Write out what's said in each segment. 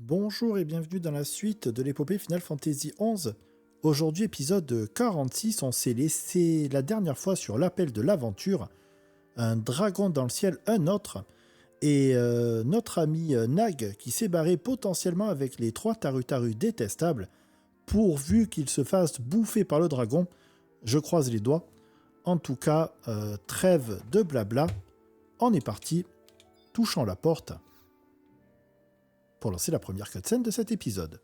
Bonjour et bienvenue dans la suite de l'épopée Final Fantasy XI. Aujourd'hui, épisode 46, on s'est laissé la dernière fois sur l'appel de l'aventure. Un dragon dans le ciel, un autre. Et notre ami Nag qui s'est barré potentiellement avec les 3 Tarutaru détestables, pourvu qu'il se fasse bouffer par le dragon. Je croise les doigts. En tout cas, trêve de blabla. On est parti, touchant la porte, pour lancer la première cutscene de cet épisode.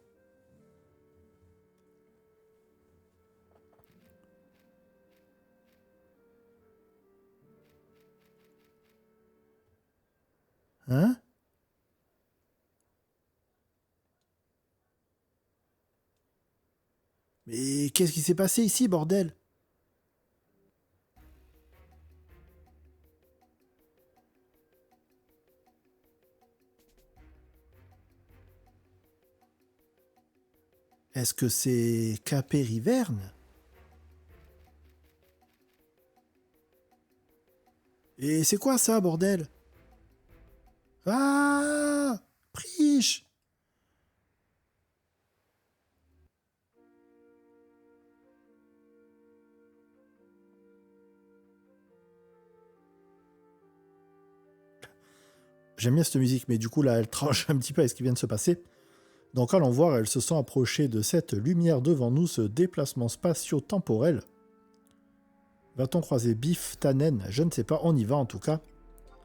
Hein? Mais qu'est-ce qui s'est passé ici, bordel? Est-ce que c'est Capé Riverne? Et c'est quoi ça, bordel? Ah! Priche! J'aime bien cette musique, mais du coup, là, elle tranche un petit peu avec ce qui vient de se passer. Donc, allons voir, elles se sont approchées de cette lumière devant nous, ce déplacement spatio-temporel. Va-t-on croiser Biff Tannen? Je ne sais pas, on y va en tout cas.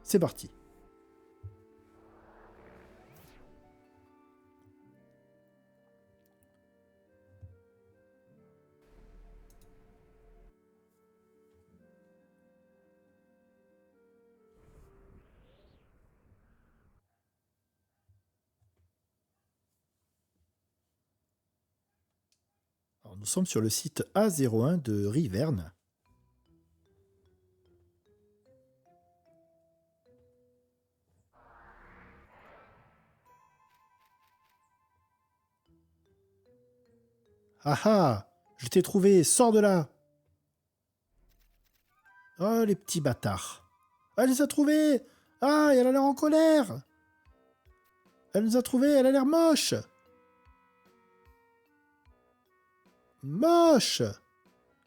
C'est parti. Alors, nous sommes sur le site A01 de Riverne. Ah ah! Je t'ai trouvé, sors de là! Oh, les petits bâtards. Elle les a trouvés! Ah, et elle a l'air en colère! Elle nous a trouvés, elle a l'air moche! Moche!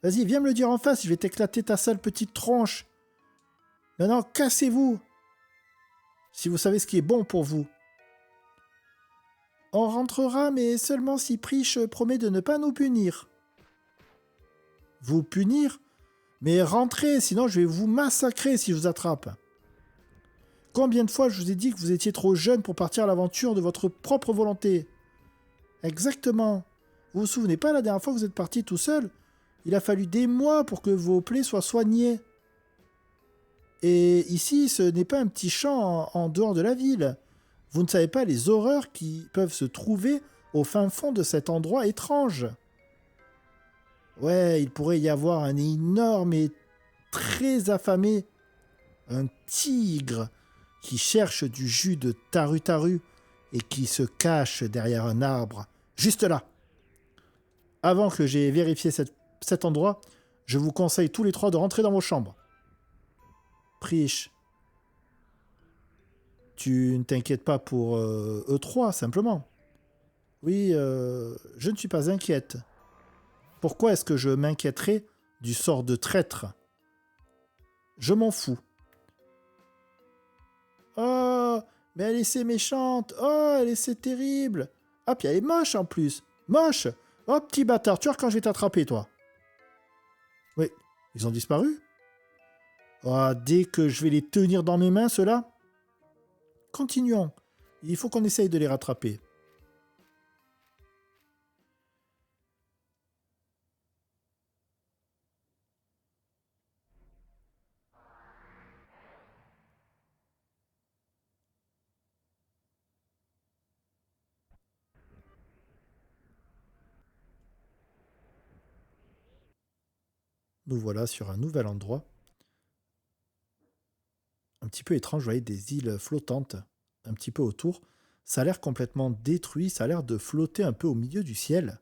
Vas-y, viens me le dire en face, je vais t'éclater ta sale petite tronche. Maintenant, cassez-vous! Si vous savez ce qui est bon pour vous. On rentrera, mais seulement si Priche promet de ne pas nous punir. Vous punir? Mais rentrez, sinon je vais vous massacrer si je vous attrape. Combien de fois je vous ai dit que vous étiez trop jeune pour partir à l'aventure de votre propre volonté? Exactement. Vous vous souvenez pas la dernière fois que vous êtes parti tout seul? Il a fallu des mois pour que vos plaies soient soignées. Et ici, ce n'est pas un petit champ en dehors de la ville. Vous ne savez pas les horreurs qui peuvent se trouver au fin fond de cet endroit étrange. Ouais, il pourrait y avoir un énorme et très affamé, un tigre qui cherche du jus de tarutaru et qui se cache derrière un arbre, juste là. Avant que j'aie vérifié cet endroit, je vous conseille tous les 3 de rentrer dans vos chambres. Priche, tu ne t'inquiètes pas pour eux 3, simplement. Oui, je ne suis pas inquiète. Pourquoi est-ce que je m'inquiéterais du sort de traître? Je m'en fous. Oh, mais elle est si méchante. Oh, elle est si terrible. Ah, puis elle est moche en plus. Moche. Oh, petit bâtard, tu vois quand je vais t'attraper, toi. Oui, ils ont disparu. Oh, dès que je vais les tenir dans mes mains, ceux-là. Continuons. Il faut qu'on essaye de les rattraper. Nous voilà sur un nouvel endroit. Un petit peu étrange, vous voyez, des îles flottantes un petit peu autour. Ça a l'air complètement détruit, ça a l'air de flotter un peu au milieu du ciel.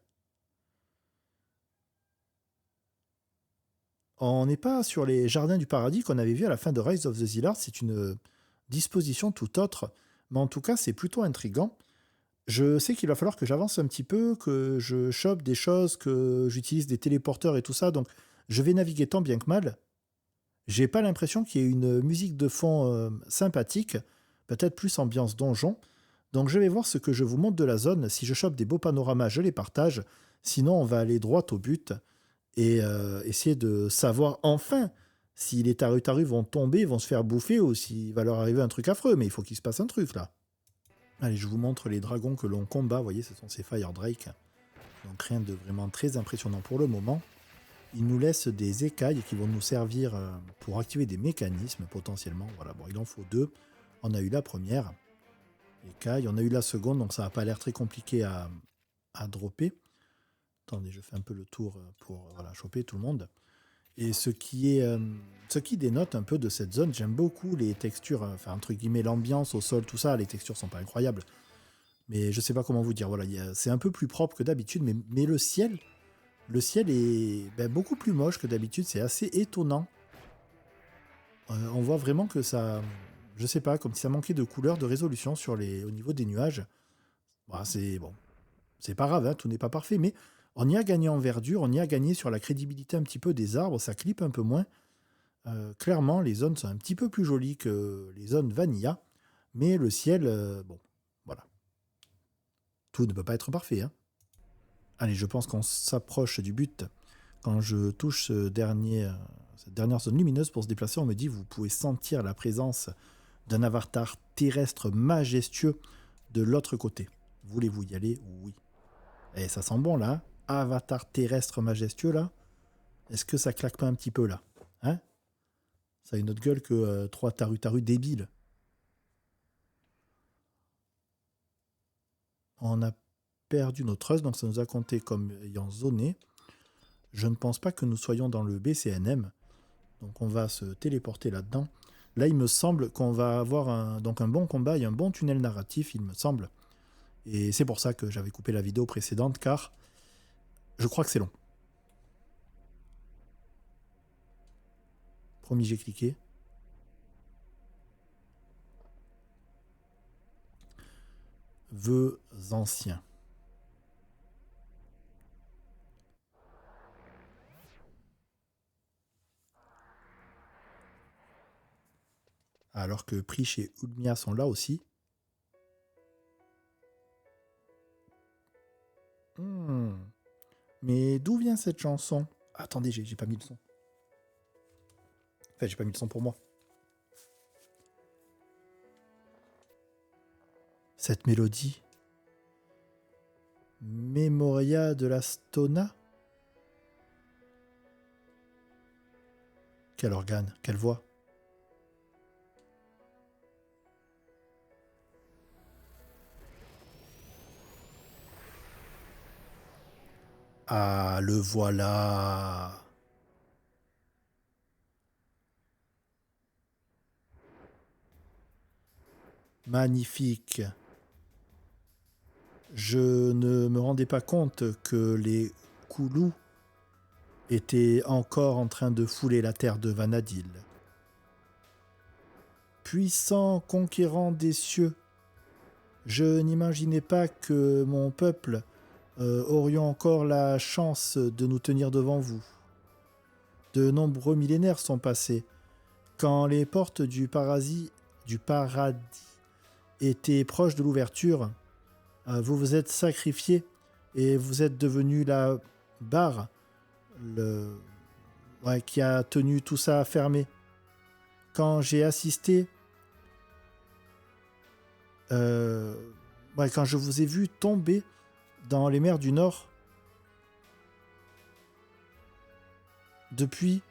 On n'est pas sur les jardins du paradis qu'on avait vu à la fin de Rise of the Zillar, c'est une disposition tout autre, mais en tout cas c'est plutôt intriguant. Je sais qu'il va falloir que j'avance un petit peu, que je chope des choses, que j'utilise des téléporteurs et tout ça, donc je vais naviguer tant bien que mal. J'ai pas l'impression qu'il y ait une musique de fond sympathique, peut-être plus ambiance donjon. Donc je vais voir ce que je vous montre de la zone. Si je chope des beaux panoramas, je les partage. Sinon, on va aller droit au but et essayer de savoir enfin si les tarus vont tomber, vont se faire bouffer ou s'il va leur arriver un truc affreux. Mais il faut qu'il se passe un truc là. Allez, je vous montre les dragons que l'on combat. Vous voyez, ce sont ces Fire Drake. Donc rien de vraiment très impressionnant pour le moment. Ils nous laissent des écailles qui vont nous servir pour activer des mécanismes potentiellement. Voilà, bon, il en faut 2. On a eu la première écaille, on a eu la seconde, donc ça n'a pas l'air très compliqué à dropper. Attendez, je fais un peu le tour pour voilà, choper tout le monde. Et ce qui dénote un peu de cette zone, j'aime beaucoup les textures, enfin entre guillemets l'ambiance au sol, tout ça, les textures sont pas incroyables. Mais je sais pas comment vous dire, voilà, c'est un peu plus propre que d'habitude, mais le ciel est beaucoup plus moche que d'habitude, c'est assez étonnant. On voit vraiment que ça, je sais pas, comme si ça manquait de couleur, de résolution au niveau des nuages. Bah, c'est bon, c'est pas grave, hein, tout n'est pas parfait, mais on y a gagné en verdure, on y a gagné sur la crédibilité un petit peu des arbres, ça clippe un peu moins. Clairement, les zones sont un petit peu plus jolies que les zones vanilla, mais le ciel, bon, voilà, tout ne peut pas être parfait, hein. Allez, je pense qu'on s'approche du but. Quand je touche cette dernière zone lumineuse pour se déplacer, on me dit vous pouvez sentir la présence d'un avatar terrestre majestueux de l'autre côté. Voulez-vous y aller? Oui. Et ça sent bon là. Avatar terrestre majestueux là. Est-ce que ça claque pas un petit peu là? Hein? Ça a une autre gueule que 3 taru débiles. On a perdu notre trust, donc ça nous a compté comme ayant zoné. Je ne pense pas que nous soyons dans le BCNM. Donc on va se téléporter là-dedans. Là, il me semble qu'on va avoir un bon combat et un bon tunnel narratif, il me semble. Et c'est pour ça que j'avais coupé la vidéo précédente, car je crois que c'est long. Promis, j'ai cliqué. Vœux anciens. Alors que Prish et Ulmia sont là aussi. Mais d'où vient cette chanson? Attendez, j'ai pas mis le son. Enfin, j'ai pas mis le son pour moi. Cette mélodie. Memoria de la Stona. Quel organe, quelle voix. Ah, le voilà. Magnifique. Je ne me rendais pas compte que les Koulous étaient encore en train de fouler la terre de Vanadil. Puissant conquérant des cieux, je n'imaginais pas que mon peuple aurions encore la chance de nous tenir devant vous. De nombreux millénaires sont passés. Quand les portes du paradis étaient proches de l'ouverture, vous vous êtes sacrifiés et vous êtes devenu la barre qui a tenu tout ça fermé. Quand j'ai assisté, quand je vous ai vu tomber dans les mers du Nord, depuis,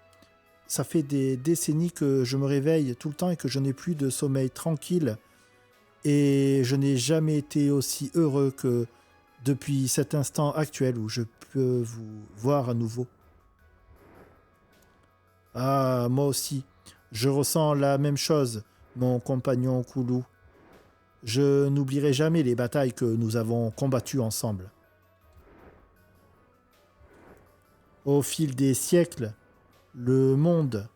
ça fait des décennies que je me réveille tout le temps et que je n'ai plus de sommeil tranquille. Et je n'ai jamais été aussi heureux que depuis cet instant actuel où je peux vous voir à nouveau. Ah, moi aussi, je ressens la même chose, mon compagnon Koulou. Je n'oublierai jamais les batailles que nous avons combattues ensemble. Au fil des siècles, le monde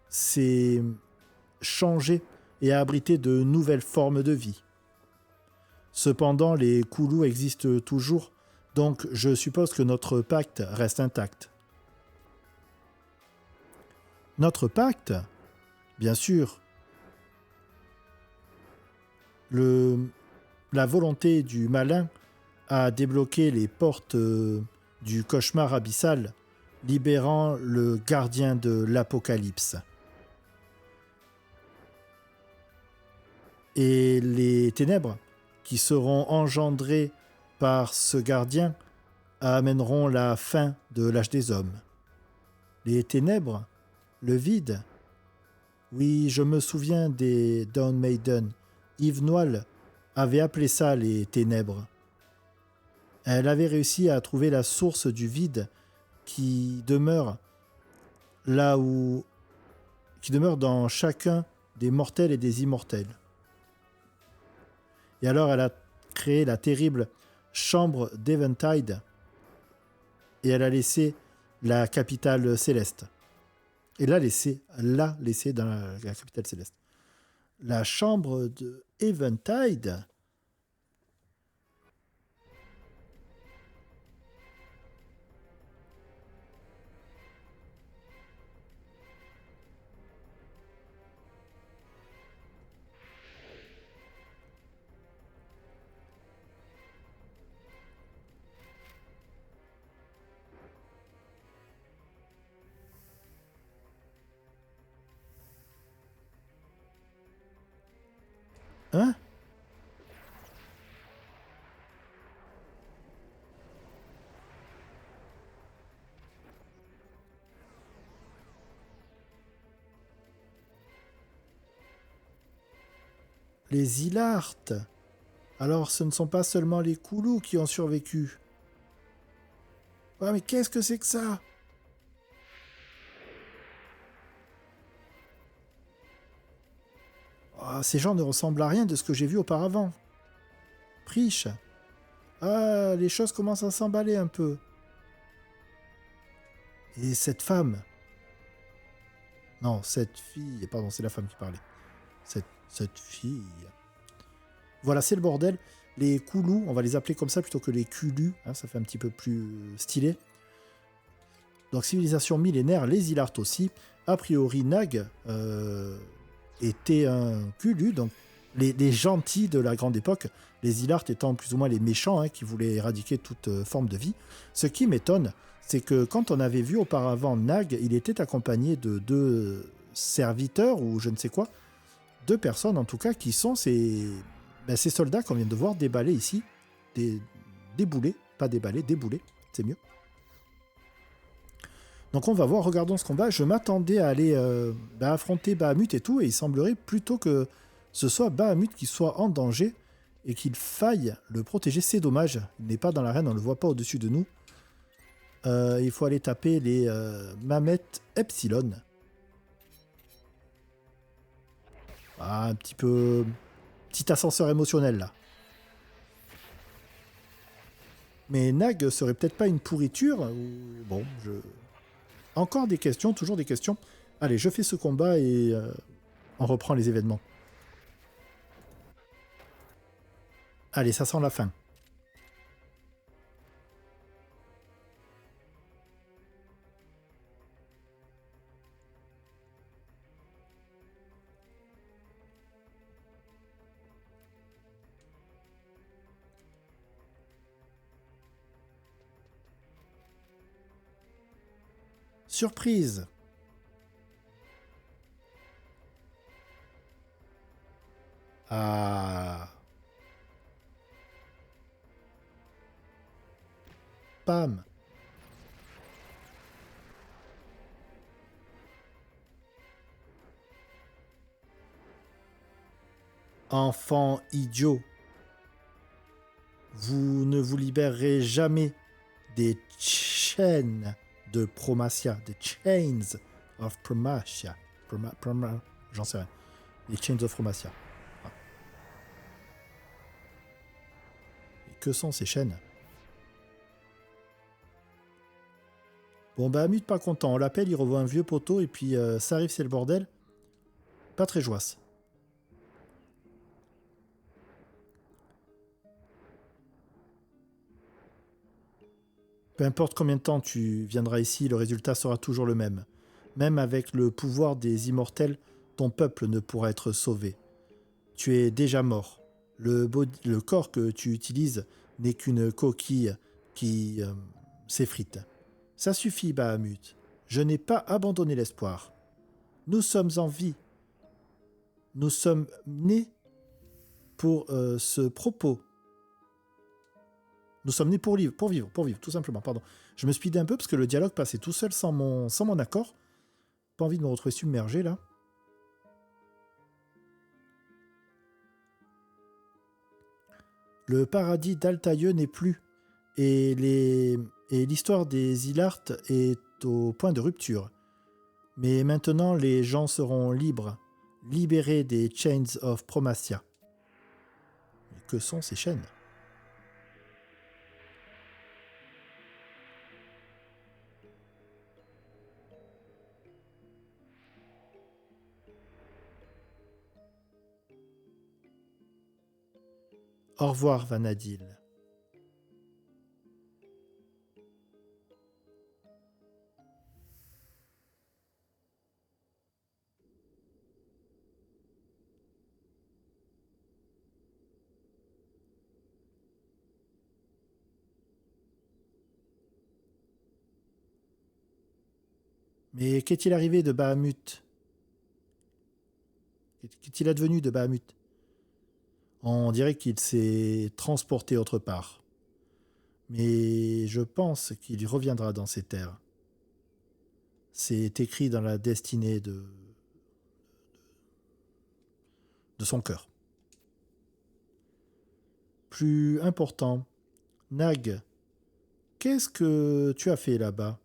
s'est changé et a abrité de nouvelles formes de vie. Cependant, les Koulous existent toujours, donc je suppose que notre pacte reste intact. Notre pacte, bien sûr, la volonté du malin a débloqué les portes du cauchemar abyssal, libérant le gardien de l'apocalypse. Et les ténèbres qui seront engendrées par ce gardien amèneront la fin de l'âge des hommes. Les ténèbres, le vide. Oui, je me souviens des Dawn Maiden. Yves Noël avait appelé ça les ténèbres. Elle avait réussi à trouver la source du vide qui demeure qui demeure dans chacun des mortels et des immortels. Et alors elle a créé la terrible chambre d'Eventide et elle a laissé la capitale céleste. Et l'a laissé dans la capitale céleste. La chambre de Eventide. Hein? Les Ilartes. Alors ce ne sont pas seulement les Koulous qui ont survécu. Ouais, mais qu'est-ce que c'est que ça? Oh, ces gens ne ressemblent à rien de ce que j'ai vu auparavant. Priche. Ah, les choses commencent à s'emballer un peu. Et cette femme. Non, cette fille. Pardon, c'est la femme qui parlait. Cette fille. Voilà, c'est le bordel. Les Koulous, on va les appeler comme ça plutôt que les Kulus. Hein, ça fait un petit peu plus stylé. Donc, civilisation millénaire, les Ilartes aussi. A priori, Nag était un Kulu, donc les gentils de la grande époque. Les Ilartes étant plus ou moins les méchants qui voulaient éradiquer toute forme de vie. Ce qui m'étonne, c'est que quand on avait vu auparavant Nag, il était accompagné de 2 serviteurs ou je ne sais quoi. 2 personnes en tout cas qui sont ces soldats qu'on vient de voir déballer ici. Débouler, pas déballer, débouler, c'est mieux. Donc on va voir, regardons ce combat. Je m'attendais à aller affronter Bahamut et tout, et il semblerait plutôt que ce soit Bahamut qui soit en danger et qu'il faille le protéger. C'est dommage, il n'est pas dans l'arène, on ne le voit pas au-dessus de nous. Il faut aller taper les Mamet Epsilon. Ah, un petit ascenseur émotionnel là. Mais Nag serait peut-être pas une pourriture ou... Bon, Encore des questions, toujours des questions. Allez, je fais ce combat et on reprend les événements. Allez, ça sent la fin. Surprise. Ah. Pam. Enfant idiot. Vous ne vous libérerez jamais des chaînes de Promacia. Des chains of Promacia. J'en sais rien. Les chains of Promacia. Ah. Et que sont ces chaînes? Bon, Bahamut pas content. On l'appelle, il revoit un vieux poteau et puis ça arrive, c'est le bordel. Pas très joisse. Peu importe combien de temps tu viendras ici, le résultat sera toujours le même. Même avec le pouvoir des immortels, ton peuple ne pourra être sauvé. Tu es déjà mort. Le corps que tu utilises n'est qu'une coquille qui s'effrite. Ça suffit, Bahamut. Je n'ai pas abandonné l'espoir. Nous sommes en vie. Nous sommes nés pour ce propos. Nous sommes nés pour vivre, tout simplement. Pardon. Je me speedais un peu parce que le dialogue passait tout seul sans mon accord. Pas envie de me retrouver submergé là. Le paradis d'Altaïeux n'est plus. Et l'histoire des Ilartes est au point de rupture. Mais maintenant, les gens seront libres, libérés des Chains of Promacia. Que sont ces chaînes? Au revoir, Vanadil. Mais qu'est-il arrivé de Bahamut? Qu'est-il advenu de Bahamut? On dirait qu'il s'est transporté autre part. Mais je pense qu'il reviendra dans ces terres. C'est écrit dans la destinée de son cœur. Plus important, Nag, qu'est-ce que tu as fait là-bas?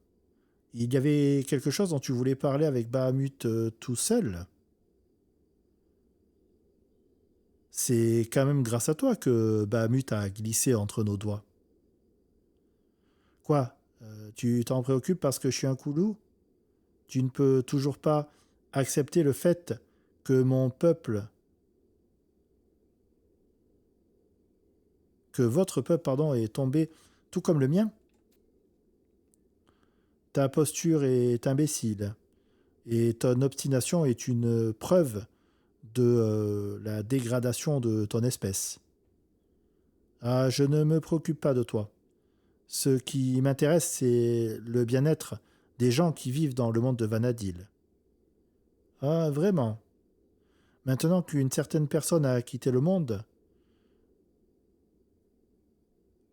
Il y avait quelque chose dont tu voulais parler avec Bahamut tout seul? C'est quand même grâce à toi que Bahamut a glissé entre nos doigts. Quoi? Tu t'en préoccupes parce que je suis un coulou? Tu ne peux toujours pas accepter le fait que mon peuple, que votre peuple, pardon, est tombé tout comme le mien? Ta posture est imbécile et ton obstination est une preuve de la dégradation de ton espèce. Ah, je ne me préoccupe pas de toi. Ce qui m'intéresse, c'est le bien-être des gens qui vivent dans le monde de Vanadil. Ah, vraiment? Maintenant qu'une certaine personne a quitté le monde,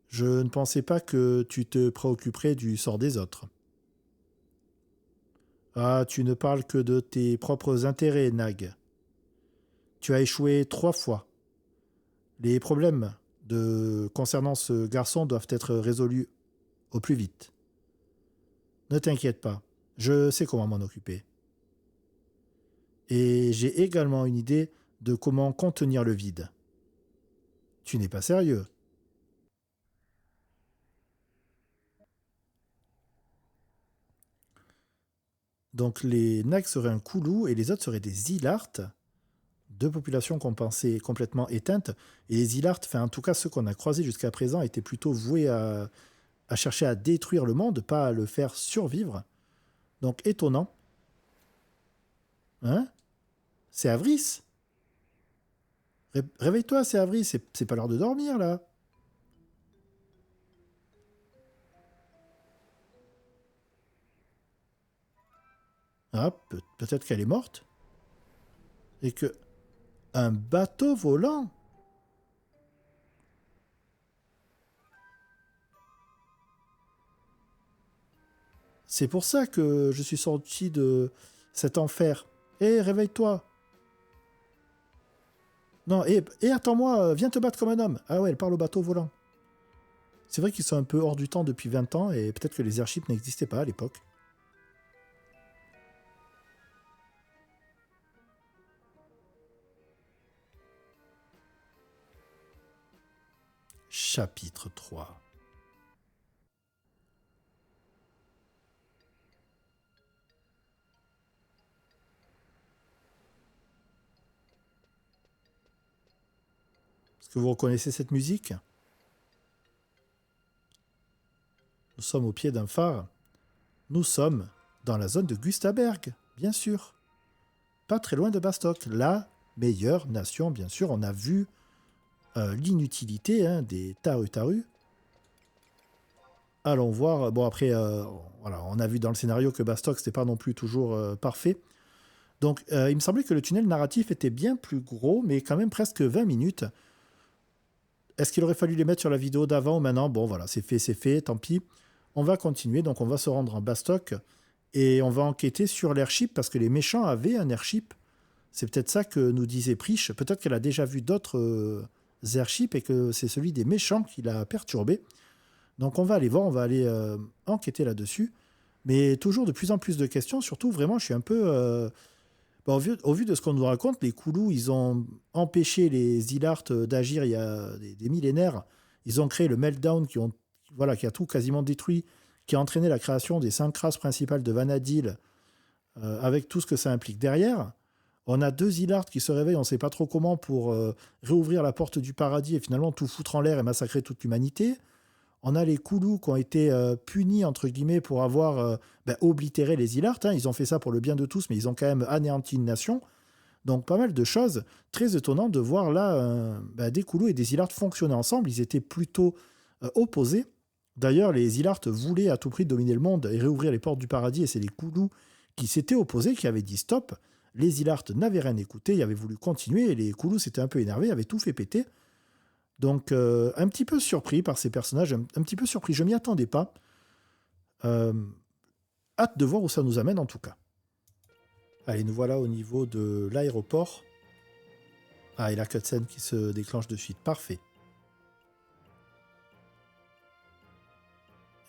je ne pensais pas que tu te préoccuperais du sort des autres. Ah, tu ne parles que de tes propres intérêts, Nag. Tu as échoué 3 fois. Les problèmes concernant ce garçon doivent être résolus au plus vite. Ne t'inquiète pas, je sais comment m'en occuper. Et j'ai également une idée de comment contenir le vide. Tu n'es pas sérieux. Donc les Nags seraient un Koulou et les autres seraient des Ilartes, deux populations qu'on pensait complètement éteintes. Et les Ilartes, enfin en tout cas ceux qu'on a croisés jusqu'à présent, étaient plutôt voués à chercher à détruire le monde, pas à le faire survivre. Donc étonnant. Hein? C'est Avris? Réveille-toi, c'est Avris, c'est pas l'heure de dormir là. Ah, peut-être qu'elle est morte. Et que... Un bateau volant? C'est pour ça que je suis sorti de cet enfer. Hé, réveille-toi. Non, et attends-moi, viens te battre comme un homme. Ah ouais, elle parle au bateau volant. C'est vrai qu'ils sont un peu hors du temps depuis 20 ans et peut-être que les airships n'existaient pas à l'époque. Chapitre 3. Est-ce que vous reconnaissez cette musique? Nous sommes au pied d'un phare. Nous sommes dans la zone de Gustaberg, bien sûr. Pas très loin de Bastock. La meilleure nation, bien sûr. On a vu l'inutilité des Taru-Taru. Allons voir. Bon, après, voilà, on a vu dans le scénario que Bastock, c'était pas non plus toujours parfait. Donc, il me semblait que le tunnel narratif était bien plus gros, mais quand même presque 20 minutes. Est-ce qu'il aurait fallu les mettre sur la vidéo d'avant ou maintenant? Bon, voilà, c'est fait, tant pis. On va continuer, donc on va se rendre en Bastock et on va enquêter sur l'airship, parce que les méchants avaient un airship. C'est peut-être ça que nous disait Prish. Peut-être qu'elle a déjà vu d'autres airships et que c'est celui des méchants qui l'a perturbé. Donc on va aller voir, on va aller enquêter là-dessus. Mais toujours de plus en plus de questions, surtout vraiment, je suis un peu... bon, au vu de ce qu'on nous raconte, les Koulous, ils ont empêché les Ilart d'agir il y a des millénaires. Ils ont créé le Meltdown qui a tout quasiment détruit, qui a entraîné la création des 5 races principales de Vanadil, avec tout ce que ça implique derrière. On a 2 Ilart qui se réveillent, on ne sait pas trop comment, pour réouvrir la porte du paradis et finalement tout foutre en l'air et massacrer toute l'humanité. On a les Koulous qui ont été punis, entre guillemets, pour avoir oblitéré les Ilart. Ils ont fait ça pour le bien de tous, mais ils ont quand même anéanti une nation. Donc pas mal de choses. Très étonnant de voir là des Koulous et des Ilart fonctionner ensemble. Ils étaient plutôt opposés. D'ailleurs, les Ilart voulaient à tout prix dominer le monde et réouvrir les portes du paradis, et c'est les Koulous qui s'étaient opposés, qui avaient dit stop. Les Ilart n'avaient rien écouté, ils avaient voulu continuer, et les Koulous s'étaient un peu énervés, avaient tout fait péter. Donc, un petit peu surpris par ces personnages, un petit peu surpris, je m'y attendais pas. Hâte de voir où ça nous amène en tout cas. Allez, nous voilà au niveau de l'aéroport. Ah, et la cutscene qui se déclenche de suite, parfait.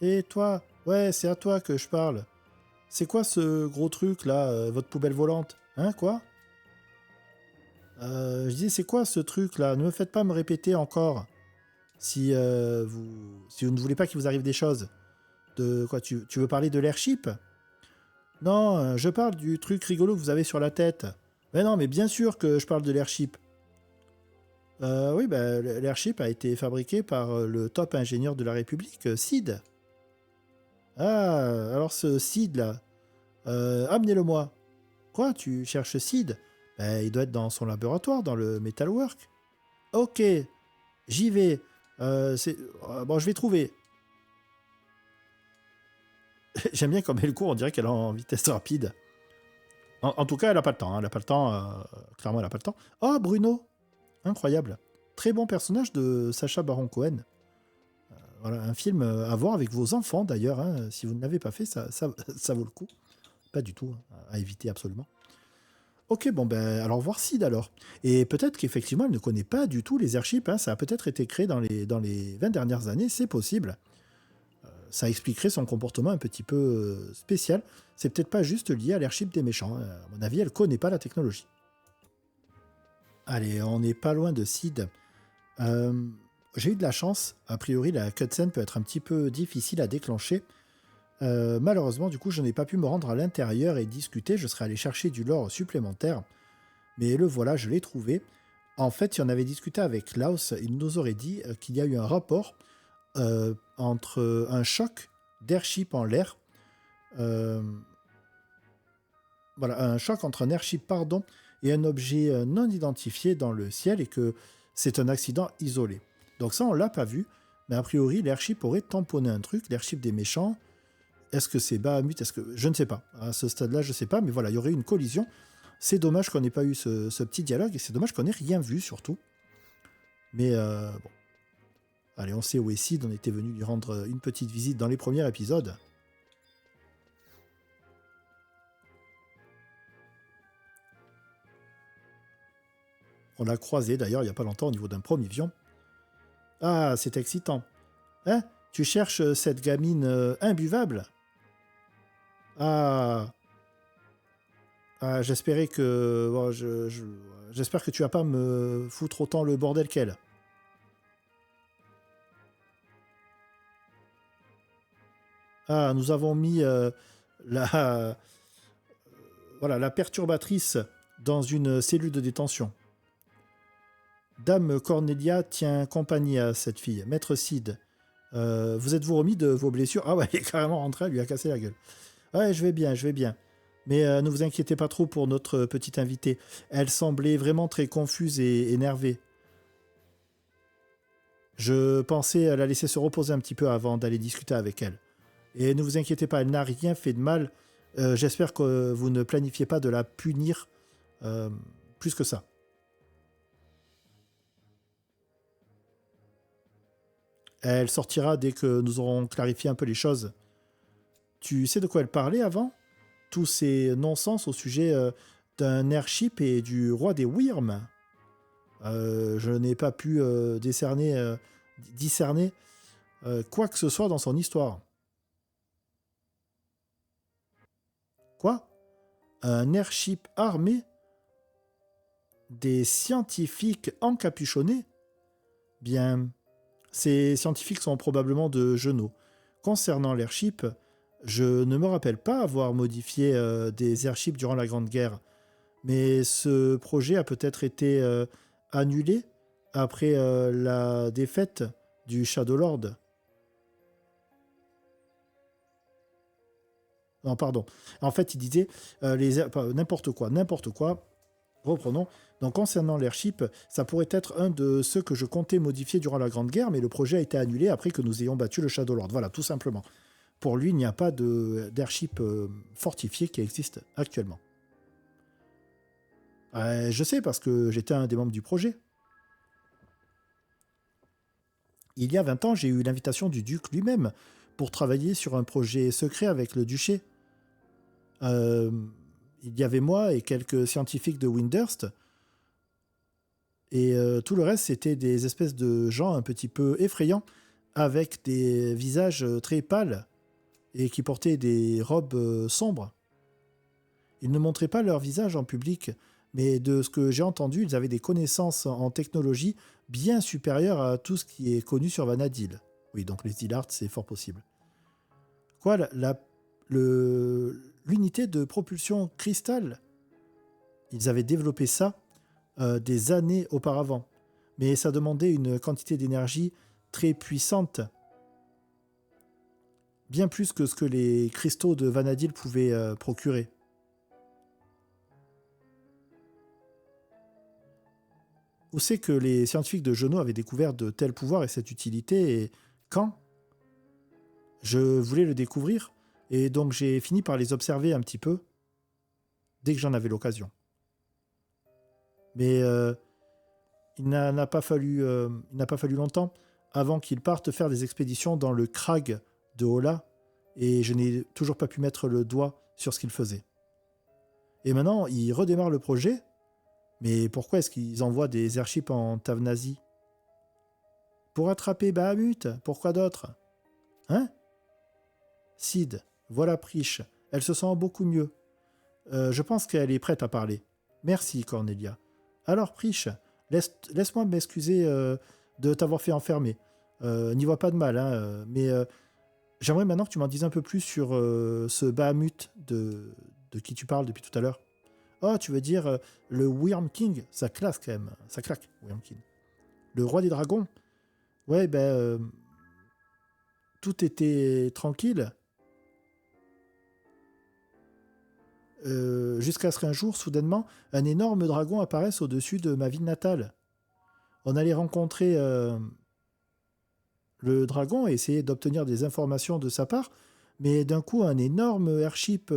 Et toi? Ouais, c'est à toi que je parle. C'est quoi ce gros truc là, votre poubelle volante? Hein, quoi? Je dis, c'est quoi ce truc là? Ne me faites pas me répéter encore. Si vous ne voulez pas qu'il vous arrive des choses. De quoi, tu veux parler de l'airship? Non, je parle du truc rigolo que vous avez sur la tête. Mais non, mais bien sûr que je parle de l'airship. Oui, l'airship a été fabriqué par le top ingénieur de la République, Sid. Ah, alors ce Sid là, amenez-le-moi. Quoi, tu cherches Sid? Il doit être dans son laboratoire, dans le Metalwork. Ok, j'y vais. Bon, je vais trouver. J'aime bien comme elle court, on dirait qu'elle est en vitesse rapide. En tout cas, elle n'a pas le temps. Elle n'a pas le temps. Clairement, elle n'a pas le temps. Oh, Bruno! Incroyable. Très bon personnage de Sacha Baron Cohen. Voilà, un film à voir avec vos enfants, d'ailleurs. Si vous ne l'avez pas fait, ça vaut le coup. Pas du tout, à éviter absolument. Ok, bon, alors voir Sid, alors. Et peut-être qu'effectivement, elle ne connaît pas du tout les airships. Ça a peut-être été créé dans les 20 dernières années, c'est possible. Ça expliquerait son comportement un petit peu spécial. C'est peut-être pas juste lié à l'airship des méchants. À mon avis, elle connaît pas la technologie. Allez, on n'est pas loin de Sid. J'ai eu de la chance. A priori, la cutscene peut être un petit peu difficile à déclencher. Malheureusement, du coup, je n'ai pas pu me rendre à l'intérieur et discuter. Je serais allé chercher du lore supplémentaire. Mais le voilà, je l'ai trouvé. En fait, si on avait discuté avec Klaus, il nous aurait dit qu'il y a eu un rapport entre un choc d'airship en l'air. Voilà, un choc entre un airship, et un objet non identifié dans le ciel, et que c'est un accident isolé. Donc ça, on l'a pas vu, mais a priori, l'airship aurait tamponné un truc, l'airship des méchants. Est-ce que c'est Bahamut? Je ne sais pas. À ce stade-là, je ne sais pas, mais voilà, il y aurait eu une collision. C'est dommage qu'on n'ait pas eu ce petit dialogue, et c'est dommage qu'on n'ait rien vu, surtout. Mais bon. Allez, on sait où est Sid, on était venu lui rendre une petite visite dans les premiers épisodes. On l'a croisé d'ailleurs il n'y a pas longtemps au niveau d'un promivion. Ah, c'est excitant. Hein? Tu cherches cette gamine imbuvable? Ah, j'espérais que... Bon, j'espère que tu vas pas me foutre autant le bordel qu'elle. Ah, nous avons mis la... voilà, la perturbatrice dans une cellule de détention. Dame Cornelia tient compagnie à cette fille. Maître Sid, Vous êtes-vous remis de vos blessures? Ah ouais, il est carrément rentré, elle lui a cassé la gueule. Ouais, je vais bien, je vais bien. Mais ne vous inquiétez pas trop pour notre petite invitée. Elle semblait vraiment très confuse et énervée. Je pensais la laisser se reposer un petit peu avant d'aller discuter avec elle. Et ne vous inquiétez pas, elle n'a rien fait de mal. J'espère que vous ne planifiez pas de la punir euh, plus que ça. Elle sortira dès que nous aurons clarifié un peu les choses. Tu sais de quoi elle parlait avant? Tous ces non-sens au sujet d'un airship et du roi des Wyrms. Je n'ai pas pu discerner quoi que ce soit dans son histoire. Quoi? Un airship armé? Des scientifiques encapuchonnés? Bien, ces scientifiques sont probablement de Genoux. Concernant l'airship, je ne me rappelle pas avoir modifié des airships durant la Grande Guerre, mais ce projet a peut-être été annulé après la défaite du Shadow Lord. Non, pardon. En fait, il disait n'importe quoi, n'importe quoi. Reprenons. Donc, concernant l'airship, ça pourrait être un de ceux que je comptais modifier durant la Grande Guerre, mais le projet a été annulé après que nous ayons battu le Shadow Lord. Voilà, tout simplement. Pour lui, il n'y a pas d'airship fortifié qui existe actuellement. Je sais parce que j'étais un des membres du projet. Il y a 20 ans, j'ai eu l'invitation du duc lui-même pour travailler sur un projet secret avec le duché. Euh, il y avait moi et quelques scientifiques de Windhurst, et tout le reste, c'était des espèces de gens un petit peu effrayants, avec des visages très pâles et qui portaient des robes sombres. Ils ne montraient pas leur visage en public, mais de ce que j'ai entendu, ils avaient des connaissances en technologie bien supérieures à tout ce qui est connu sur Vanadil. Oui, donc les Zillards, c'est fort possible. Quoi, l'unité de propulsion cristal? Ils avaient développé ça des années auparavant, mais ça demandait une quantité d'énergie très puissante, bien plus que ce que les cristaux de Vanadil pouvaient procurer. Où c'est que les scientifiques de Genoa avaient découvert de tels pouvoirs et cette utilité, et quand? Je voulais le découvrir, et donc j'ai fini par les observer un petit peu, dès que j'en avais l'occasion. Mais il n'a pas fallu longtemps avant qu'ils partent faire des expéditions dans le Krag de Hola, et je n'ai toujours pas pu mettre le doigt sur ce qu'ils faisaient. Et maintenant, ils redémarrent le projet, mais pourquoi est-ce qu'ils envoient des airships en Tavnasie? Pour attraper Bahamut, pourquoi d'autre? Hein? Sid, voilà Prish, elle se sent beaucoup mieux. Je pense qu'elle est prête à parler. Merci, Cornelia. Alors, Prish, laisse-moi m'excuser de t'avoir fait enfermer. N'y vois pas de mal, hein, mais j'aimerais maintenant que tu m'en dises un peu plus sur ce Bahamut de qui tu parles depuis tout à l'heure. Oh, tu veux dire le Wyrm King? Ça classe quand même, ça claque, Wyrm King. Le roi des dragons? Ouais, ben, tout était tranquille. Jusqu'à ce qu'un jour, soudainement, un énorme dragon apparaisse au-dessus de ma ville natale. On allait rencontrer le dragon et essayer d'obtenir des informations de sa part, mais d'un coup, un énorme airship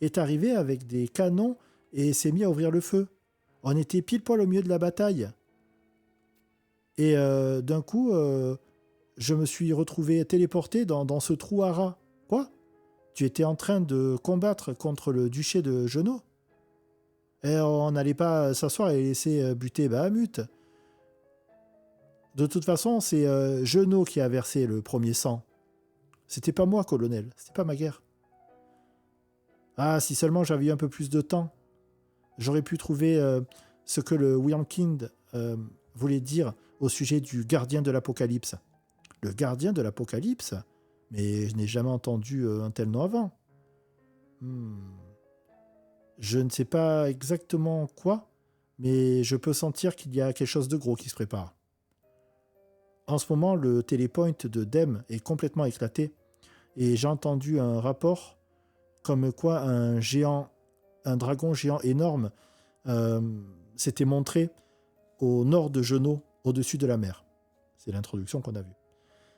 est arrivé avec des canons et s'est mis à ouvrir le feu. On était pile poil au milieu de la bataille. Et d'un coup, je me suis retrouvé téléporté dans ce trou à rats. Quoi? Tu étais en train de combattre contre le duché de Genoa? Et on n'allait pas s'asseoir et laisser buter Bahamut. De toute façon, c'est Genoa qui a versé le premier sang. C'était pas moi, colonel. C'était pas ma guerre. Ah, si seulement j'avais eu un peu plus de temps. J'aurais pu trouver ce que le Wyrmkind voulait dire au sujet du gardien de l'Apocalypse. Le gardien de l'Apocalypse? Mais je n'ai jamais entendu un tel nom avant. Je ne sais pas exactement quoi, mais je peux sentir qu'il y a quelque chose de gros qui se prépare. En ce moment, le télépoint de Dem est complètement éclaté. Et j'ai entendu un rapport comme quoi un dragon géant énorme euh, s'était montré au nord de Genaud, au-dessus de la mer. C'est l'introduction qu'on a vue.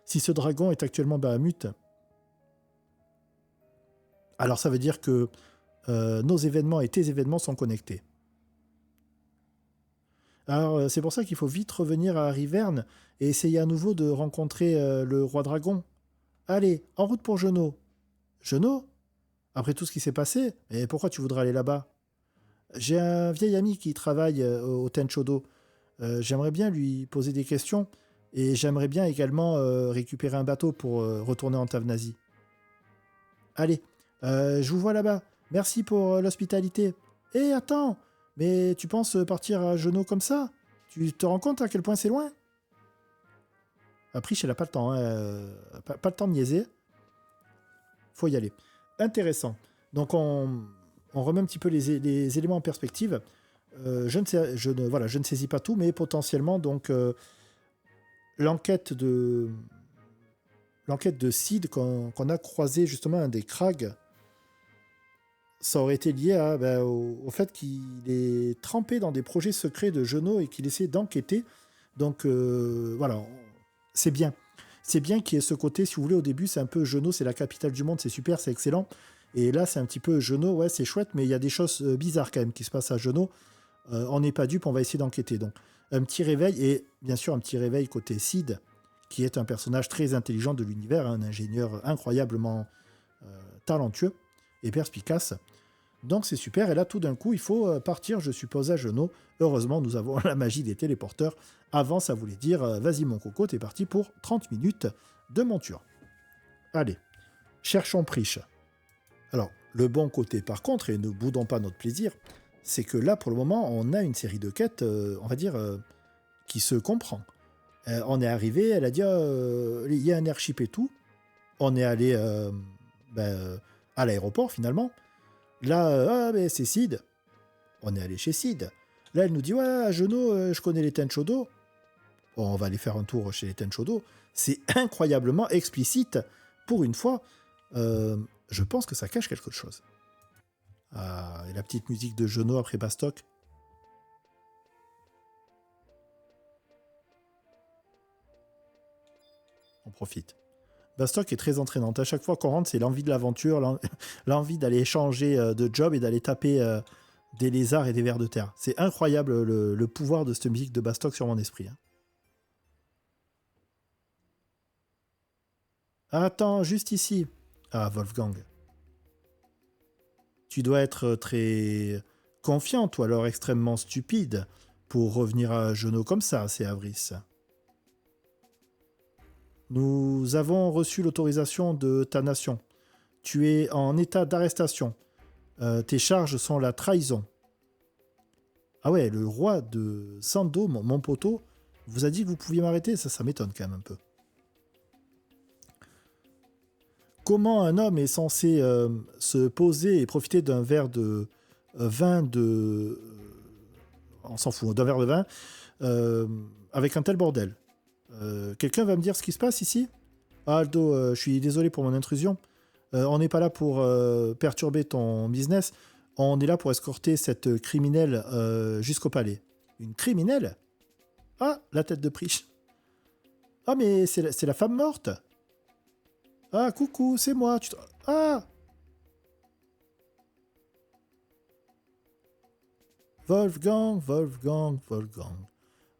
Si ce dragon est actuellement Bahamut, alors ça veut dire que nos événements et tes événements sont connectés. Alors c'est pour ça qu'il faut vite revenir à Riverne et essayer à nouveau de rencontrer le roi dragon. Allez, en route pour Genaud. Genaud? Après tout ce qui s'est passé, et pourquoi tu voudrais aller là-bas? J'ai un vieil ami qui travaille au Tenchodo. J'aimerais bien lui poser des questions et j'aimerais bien également récupérer un bateau pour retourner en Tavnasie. Allez, je vous vois là-bas. Merci pour l'hospitalité. Eh, attends, mais tu penses partir à Genaud comme ça? Tu te rends compte à quel point c'est loin? Après, elle n'a pas le temps, hein, pas le temps de niaiser. Faut y aller. Intéressant. Donc, on remet un petit peu les éléments en perspective. Je ne saisis pas tout, mais potentiellement, donc, l'enquête de Sid qu'on a croisé justement un des Krags, ça aurait été lié au fait qu'il est trempé dans des projets secrets de Genaud et qu'il essaie d'enquêter. Donc voilà, c'est bien. C'est bien qu'il y ait ce côté, si vous voulez, au début, c'est un peu Genaud, c'est la capitale du monde, c'est super, c'est excellent. Et là, c'est un petit peu Genaud, ouais, c'est chouette, mais il y a des choses bizarres quand même qui se passent à Genaud. On n'est pas dupe, on va essayer d'enquêter. Donc, un petit réveil, et bien sûr, un petit réveil côté Sid, qui est un personnage très intelligent de l'univers, un ingénieur incroyablement talentueux et perspicace. Donc c'est super, et là tout d'un coup il faut partir, je suppose, à Genaud. Heureusement nous avons la magie des téléporteurs. Avant ça voulait dire vas-y mon coco, t'es parti pour 30 minutes de monture. Allez, cherchons Priche. Alors le bon côté par contre, et ne boudons pas notre plaisir, c'est que là pour le moment on a une série de quêtes, on va dire, qui se comprend. On est arrivé, elle a dit il y a un airship et tout. On est allé à l'aéroport finalement. Là, mais c'est Sid. On est allé chez Sid. Là, elle nous dit, ouais, à Genaud, je connais les Tenchodo. Bon, on va aller faire un tour chez les Tenchodo. C'est incroyablement explicite. Pour une fois, je pense que ça cache quelque chose. Ah, et la petite musique de Genaud après Bastock. On profite. Bastock est très entraînante. À chaque fois qu'on rentre, c'est l'envie de l'aventure, l'envie d'aller changer de job et d'aller taper des lézards et des vers de terre. C'est incroyable le pouvoir de cette musique de Bastock sur mon esprit. Hein. Attends, juste ici. Ah, Wolfgang. Tu dois être très confiante ou alors extrêmement stupide pour revenir à genoux comme ça, c'est Avris. Nous avons reçu l'autorisation de ta nation. Tu es en état d'arrestation. Tes charges sont la trahison. Ah ouais, le roi de Sando, mon poteau, vous a dit que vous pouviez m'arrêter? Ça m'étonne quand même un peu. Comment un homme est censé se poser et profiter d'un verre de vin de... on s'en fout, d'un verre de vin avec un tel bordel? Quelqu'un va me dire ce qui se passe ici? Ah, Aldo, je suis désolé pour mon intrusion. On n'est pas là pour perturber ton business. On est là pour escorter cette criminelle jusqu'au palais. Une criminelle? Ah, la tête de Priche. Ah, mais c'est la femme morte. Ah, coucou, c'est moi. Ah! Wolfgang, Wolfgang, Wolfgang.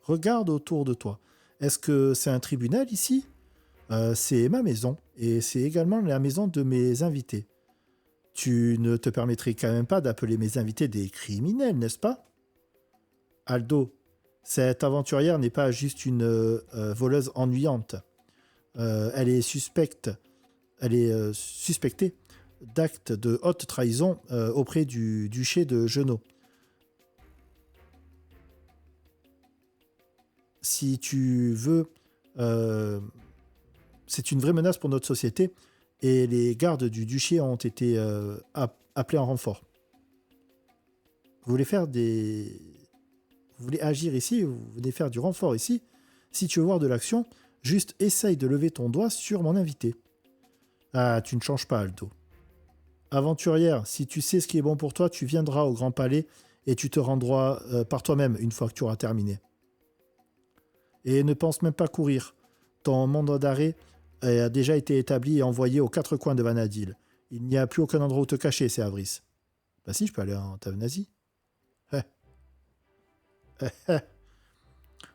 Regarde autour de toi. Est-ce que c'est un tribunal ici? C'est ma maison, et c'est également la maison de mes invités. Tu ne te permettrais quand même pas d'appeler mes invités des criminels, n'est-ce pas? Aldo, cette aventurière n'est pas juste une voleuse ennuyante. Elle est suspecte. Elle est suspectée d'actes de haute trahison auprès du duché de Genot. Si tu veux, c'est une vraie menace pour notre société et les gardes du duché ont été appelés en renfort. Vous voulez faire des... Vous voulez agir ici, vous venez faire du renfort ici. Si tu veux voir de l'action, Juste essaye de lever ton doigt sur mon invité. Ah, tu ne changes pas, Aldo. Aventurière, si tu sais ce qui est bon pour toi, tu viendras au Grand Palais et tu te rendras par toi-même une fois que tu auras terminé. Et ne pense même pas courir. Ton mandat d'arrêt a déjà été établi et envoyé aux 4 coins de Vanadil. Il n'y a plus aucun endroit où te cacher, c'est Avris. Bah si, je peux aller en Tavnasie.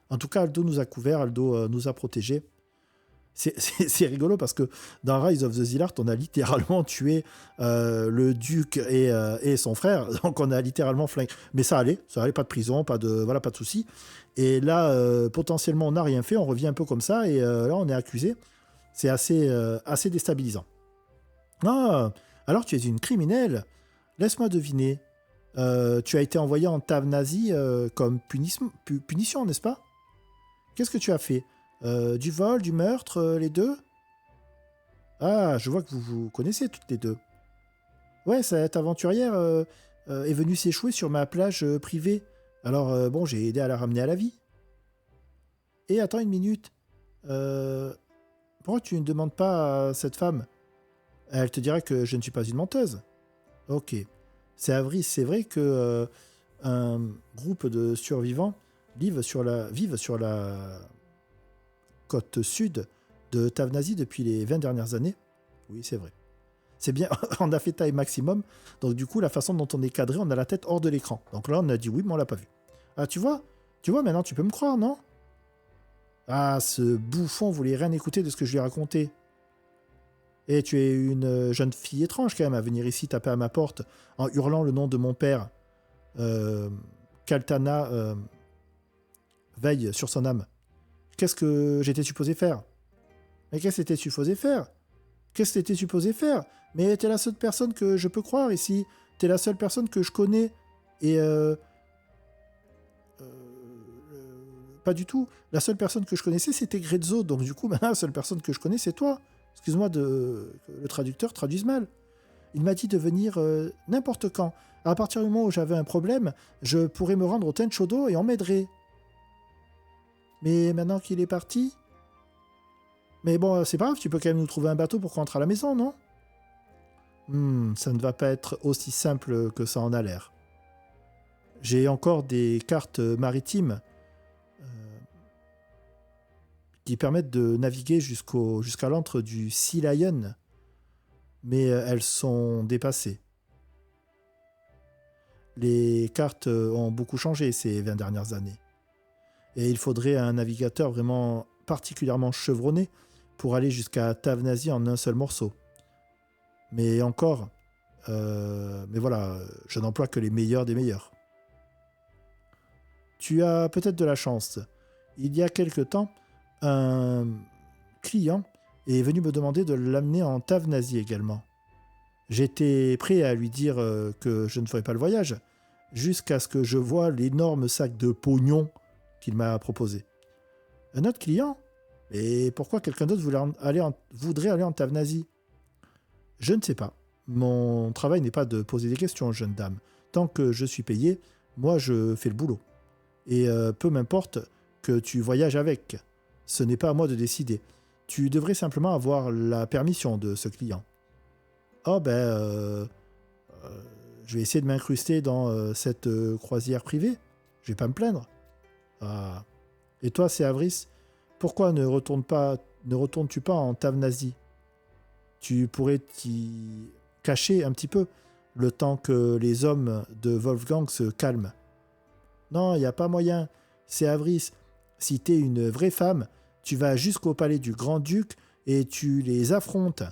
En tout cas, Aldo nous a couverts, Aldo nous a protégés. C'est rigolo parce que dans Rise of the Zilart, on a littéralement tué le duc et son frère. Donc on a littéralement flingué. Mais ça allait, pas de prison, pas de souci. Et là, potentiellement, on n'a rien fait, on revient un peu comme ça, et là, on est accusé. C'est assez déstabilisant. Ah, alors tu es une criminelle. Laisse-moi deviner. Tu as été envoyé en Tavnasie comme punition, n'est-ce pas? Qu'est-ce que tu as fait? Du vol, du meurtre, les deux? Ah, je vois que vous vous connaissez toutes les deux. Ouais, cette aventurière est venue s'échouer sur ma plage privée. Alors, bon, j'ai aidé à la ramener à la vie. Et attends une minute. Pourquoi tu ne demandes pas à cette femme? Elle te dira que je ne suis pas une menteuse. Ok. C'est Avris, c'est vrai que un groupe de survivants vivent sur la côte sud de Tavnasie depuis les 20 dernières années. Oui, c'est vrai. C'est bien, on a fait taille maximum, donc du coup, la façon dont on est cadré, on a la tête hors de l'écran. Donc là, on a dit oui, mais on l'a pas vu. Ah, tu vois, maintenant, tu peux me croire, non? Ah, ce bouffon voulait rien écouter de ce que je lui ai raconté. Et tu es une jeune fille étrange, quand même, à venir ici taper à ma porte en hurlant le nom de mon père. Kaltana veille sur son âme. Qu'est-ce que j'étais supposé faire? Mais qu'est-ce que t'étais supposé faire? Qu'est-ce que t'étais supposé faire? Mais t'es la seule personne que je peux croire ici. T'es la seule personne que je connais. Et pas du tout. La seule personne que je connaissais, c'était Grezzo. Donc du coup, maintenant, la seule personne que je connais, c'est toi. Excuse-moi, que le traducteur traduise mal. Il m'a dit de venir n'importe quand. À partir du moment où j'avais un problème, je pourrais me rendre au Tenchodo et on m'aiderait. Mais maintenant qu'il est parti... Mais bon, c'est pas grave, tu peux quand même nous trouver un bateau pour qu'on rentre à la maison, non? Ça ne va pas être aussi simple que ça en a l'air. J'ai encore des cartes maritimes qui permettent de naviguer jusqu'à l'antre du Sea Lion, mais elles sont dépassées. Les cartes ont beaucoup changé ces 20 dernières années. Et il faudrait un navigateur vraiment particulièrement chevronné pour aller jusqu'à Tavnasie en un seul morceau. Mais encore, mais voilà, je n'emploie que les meilleurs des meilleurs. Tu as peut-être de la chance. Il y a quelque temps, un client est venu me demander de l'amener en Tavnasie également. J'étais prêt à lui dire que je ne ferais pas le voyage, jusqu'à ce que je voie l'énorme sac de pognon qu'il m'a proposé. Un autre client? Et pourquoi quelqu'un d'autre voudrait aller en Tavnasie? Je ne sais pas. Mon travail n'est pas de poser des questions, jeune dame. Tant que je suis payé, moi je fais le boulot. Et peu m'importe que tu voyages avec. Ce n'est pas à moi de décider. Tu devrais simplement avoir la permission de ce client. Oh je vais essayer de m'incruster dans cette croisière privée. Je vais pas me plaindre. Ah. Et toi, c'est Avris? Pourquoi ne retournes-tu pas en Tavnasie? Tu pourrais t'y cacher un petit peu, le temps que les hommes de Wolfgang se calment. Non, il n'y a pas moyen. C'est Avris. Si t'es une vraie femme, tu vas jusqu'au palais du grand-duc et tu les affrontes.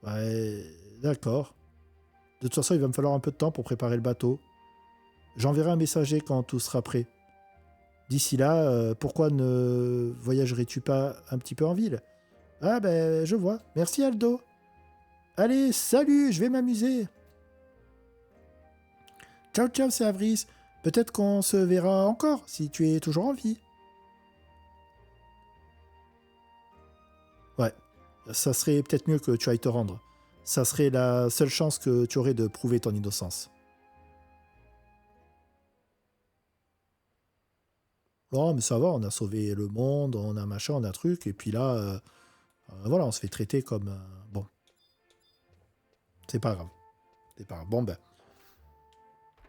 Ouais, d'accord. De toute façon, il va me falloir un peu de temps pour préparer le bateau. J'enverrai un messager quand tout sera prêt. D'ici là, pourquoi ne voyagerais-tu pas un petit peu en ville? Ah je vois. Merci Aldo. Allez, salut, je vais m'amuser. Ciao, ciao, c'est Avris. Peut-être qu'on se verra encore, si tu es toujours en vie. Ouais, ça serait peut-être mieux que tu ailles te rendre. Ça serait la seule chance que tu aurais de prouver ton innocence. Non, mais ça va, on a sauvé le monde, on a machin, on a truc, et puis là, voilà, on se fait traiter comme... bon, c'est pas grave. C'est pas grave. Bon, ben,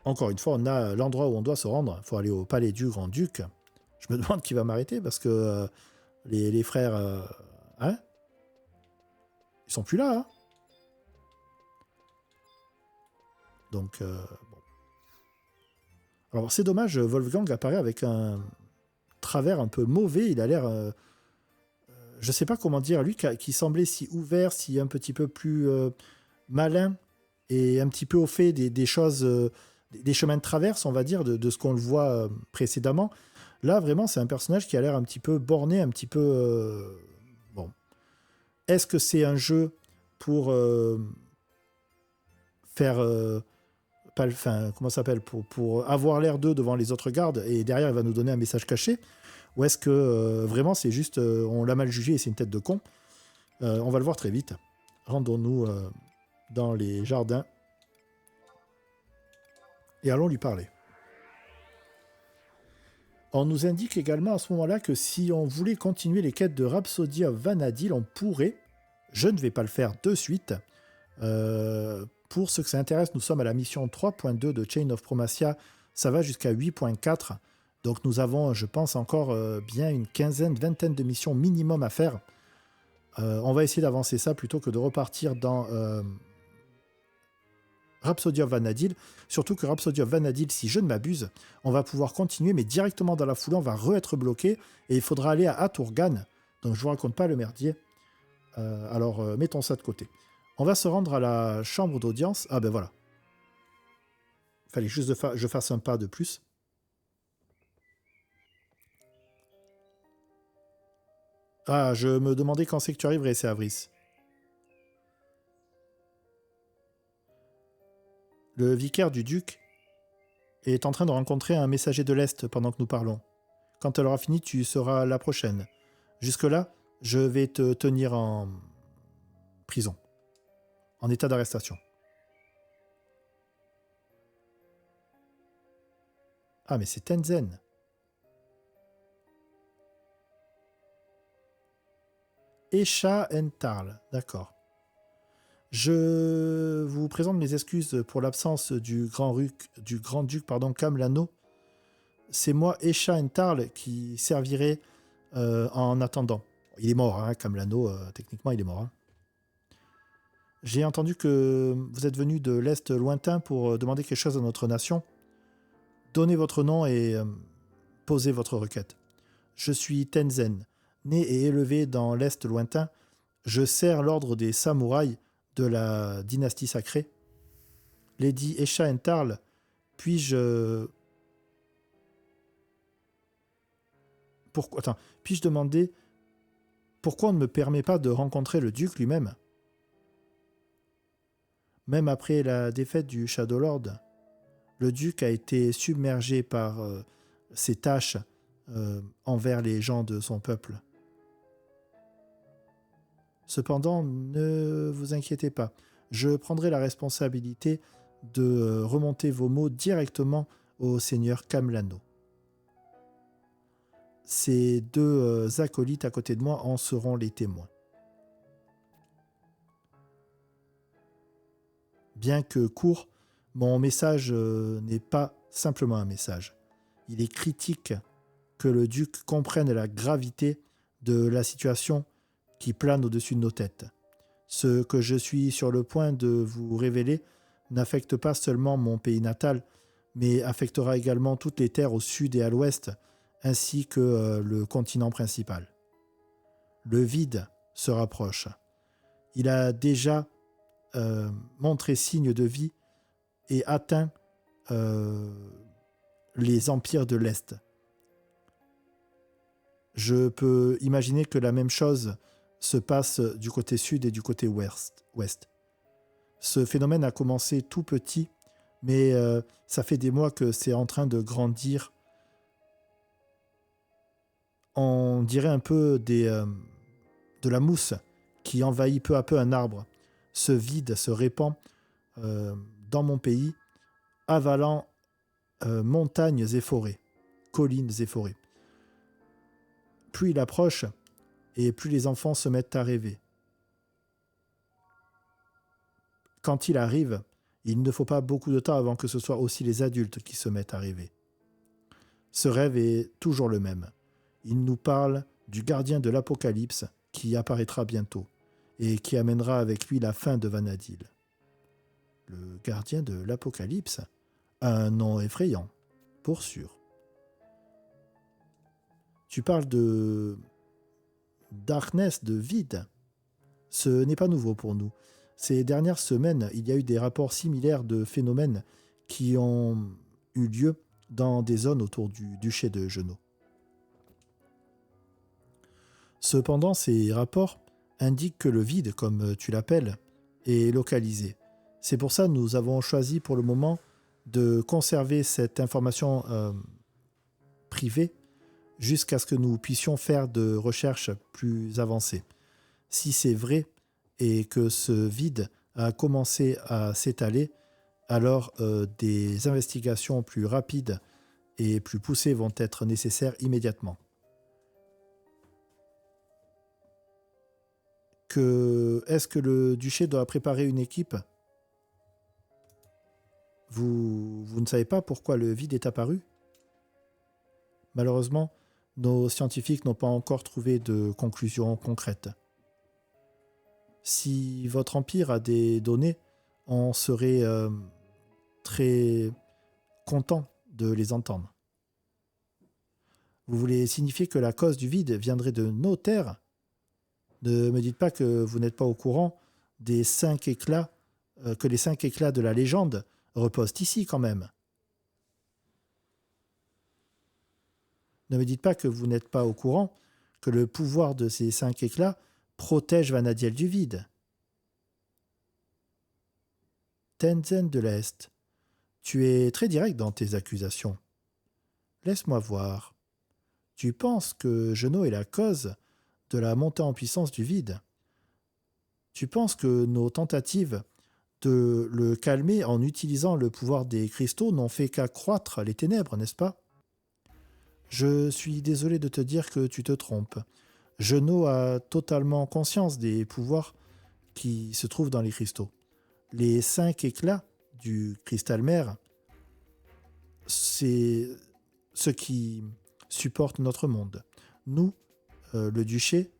encore une fois, on a l'endroit où on doit se rendre. Il faut aller au palais du Grand-Duc. Je me demande qui va m'arrêter, parce que les frères... hein, ils sont plus là, hein. Donc, bon. Alors, c'est dommage, Wolfgang apparaît avec un travers un peu mauvais. Il a l'air... je sais pas comment dire, lui qui semblait si ouvert, si un petit peu plus malin, et un petit peu au fait des choses, des chemins de traverse, on va dire, de ce qu'on le voit précédemment. Là, vraiment, c'est un personnage qui a l'air un petit peu borné, un petit peu... bon. Est-ce que c'est un jeu pour faire... enfin, comment ça s'appelle, pour avoir l'air d'eux devant les autres gardes, et derrière, il va nous donner un message caché? Ou est-ce que vraiment, c'est juste... on l'a mal jugé et c'est une tête de con? On va le voir très vite. Rendons-nous dans les jardins et allons lui parler. On nous indique également à ce moment-là que si on voulait continuer les quêtes de Rhapsody of Vanadil, on pourrait. Je ne vais pas le faire de suite. Pour ceux que ça intéresse, nous sommes à la mission 3.2 de Chain of Promacia. Ça va jusqu'à 8.4. Donc nous avons, je pense, encore bien une quinzaine, vingtaine de missions minimum à faire. On va essayer d'avancer ça plutôt que de repartir dans Rhapsody of Vanadil. Surtout que Rhapsody of Vanadil, si je ne m'abuse, on va pouvoir continuer, mais directement dans la foulée, on va re-être bloqué et il faudra aller à Aturgan. Donc je vous raconte pas le merdier. Alors mettons ça de côté. On va se rendre à la chambre d'audience. Ah ben voilà. Fallait juste que je fasse un pas de plus. Ah, je me demandais quand c'est que tu arriverais, c'est Avris. Le vicaire du duc est en train de rencontrer un messager de l'Est pendant que nous parlons. Quand elle aura fini, tu seras la prochaine. Jusque-là, je vais te tenir en prison, en état d'arrestation. Ah, mais c'est Tenzen. Esha Entarl, d'accord. Je vous présente mes excuses pour l'absence du grand-duc Kamlano. C'est moi, Esha Entarl, qui servirai en attendant. Il est mort, hein, Kamlano, techniquement il est mort. Hein. J'ai entendu que vous êtes venu de l'Est lointain pour demander quelque chose à notre nation. Donnez votre nom et posez votre requête. Je suis Tenzen, né et élevé dans l'Est lointain. Je sers l'ordre des samouraïs de la dynastie sacrée. Lady Esha Entarl, puis-je... puis-je demander pourquoi on ne me permet pas de rencontrer le duc lui-même? Même après la défaite du Shadow Lord, le duc a été submergé par ses tâches envers les gens de son peuple. Cependant, ne vous inquiétez pas, je prendrai la responsabilité de remonter vos mots directement au seigneur Kamlano. Ces deux acolytes à côté de moi en seront les témoins. Bien que court, mon message n'est pas simplement un message. Il est critique que le duc comprenne la gravité de la situation qui plane au-dessus de nos têtes. Ce que je suis sur le point de vous révéler n'affecte pas seulement mon pays natal, mais affectera également toutes les terres au sud et à l'ouest, ainsi que le continent principal. Le vide se rapproche. Il a déjà montré signe de vie et atteint les empires de l'Est. Je peux imaginer que la même chose se passe du côté sud et du côté ouest. Ce phénomène a commencé tout petit, mais ça fait des mois que c'est en train de grandir. On dirait un peu de la mousse qui envahit peu à peu un arbre. Ce vide se répand dans mon pays, avalant montagnes et forêts, collines et forêts. plus il approche et plus les enfants se mettent à rêver. Quand il arrive, il ne faut pas beaucoup de temps avant que ce soit aussi les adultes qui se mettent à rêver. Ce rêve est toujours le même. Il nous parle du gardien de l'Apocalypse qui apparaîtra bientôt et qui amènera avec lui la fin de Vanadil. Le gardien de l'Apocalypse a un nom effrayant, pour sûr. Tu parles de darkness, de vide. Ce n'est pas nouveau pour nous. Ces dernières semaines, il y a eu des rapports similaires de phénomènes qui ont eu lieu dans des zones autour du duché de Genaux. Cependant, ces rapports indiquent que le vide, comme tu l'appelles, est localisé. C'est pour ça que nous avons choisi pour le moment de conserver cette information privée jusqu'à ce que nous puissions faire de recherches plus avancées. Si c'est vrai et que ce vide a commencé à s'étaler, alors des investigations plus rapides et plus poussées vont être nécessaires immédiatement. Est-ce que le duché doit préparer une équipe ? Vous ne savez pas pourquoi le vide est apparu ? Malheureusement, nos scientifiques n'ont pas encore trouvé de conclusion concrète. Si votre empire a des données, on serait très content de les entendre. Vous voulez signifier que la cause du vide viendrait de nos terres ? Ne me dites pas que vous n'êtes pas au courant des 5 éclats, que les 5 éclats de la légende reposent ici quand même. Ne me dites pas que vous n'êtes pas au courant que le pouvoir de ces 5 éclats protège Vanadiel du vide. Tenzin de l'Est, tu es très direct dans tes accusations. Laisse-moi voir. Tu penses que Genaux est la cause de la montée en puissance du vide. Tu penses que nos tentatives de le calmer en utilisant le pouvoir des cristaux n'ont fait qu'accroître les ténèbres, n'est-ce pas ? Je suis désolé de te dire que tu te trompes. Genaux a totalement conscience des pouvoirs qui se trouvent dans les cristaux. Les 5 éclats du cristal mère, c'est ce qui supporte notre monde. Nous, le duché,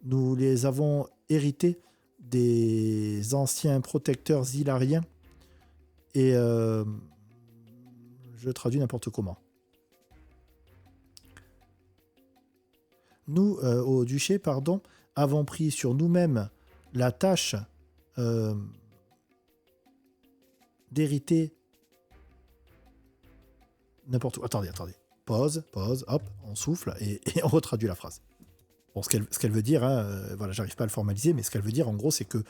nous les avons hérités des anciens protecteurs zilariens et je traduis n'importe comment. Nous, au duché, avons pris sur nous-mêmes la tâche d'hériter n'importe où. Attendez. Pause, hop, on souffle et on retraduit la phrase. Bon, ce qu'elle veut dire, voilà, j'arrive pas à le formaliser, mais ce qu'elle veut dire, en gros, c'est que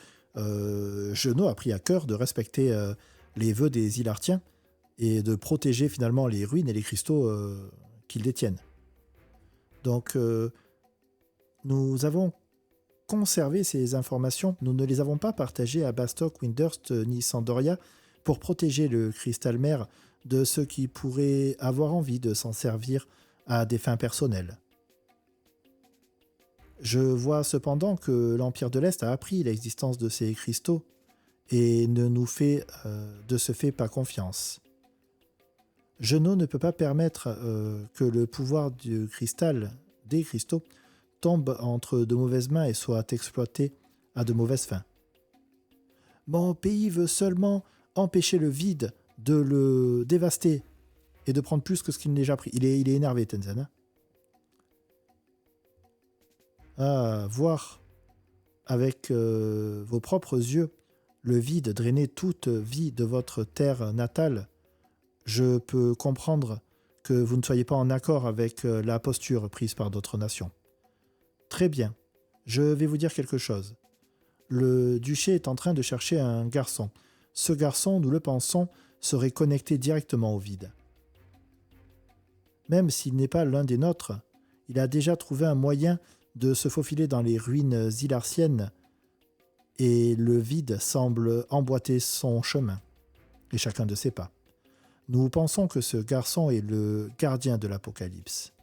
Genaux a pris à cœur de respecter les vœux des Ilartiens et de protéger finalement les ruines et les cristaux qu'ils détiennent. Donc, nous avons conservé ces informations. Nous ne les avons pas partagées à Bastok, Windhurst ni Sandoria pour protéger le cristal mère de ceux qui pourraient avoir envie de s'en servir à des fins personnelles. Je vois cependant que l'Empire de l'Est a appris l'existence de ces cristaux et ne nous fait de ce fait pas confiance. Genaux ne peut pas permettre que le pouvoir du cristal, des cristaux, tombe entre de mauvaises mains et soit exploité à de mauvaises fins. Mon pays veut seulement empêcher le vide de le dévaster et de prendre plus que ce qu'il n'a déjà pris. Il est énervé, Tenzin. Voir avec vos propres yeux le vide drainer toute vie de votre terre natale, je peux comprendre que vous ne soyez pas en accord avec la posture prise par d'autres nations. Très bien, je vais vous dire quelque chose. Le duché est en train de chercher un garçon. Ce garçon, nous le pensons, serait connecté directement au vide. Même s'il n'est pas l'un des nôtres, il a déjà trouvé un moyen de se faufiler dans les ruines ilartiennes et le vide semble emboîter son chemin et chacun de ses pas. Nous pensons que ce garçon est le gardien de l'Apocalypse.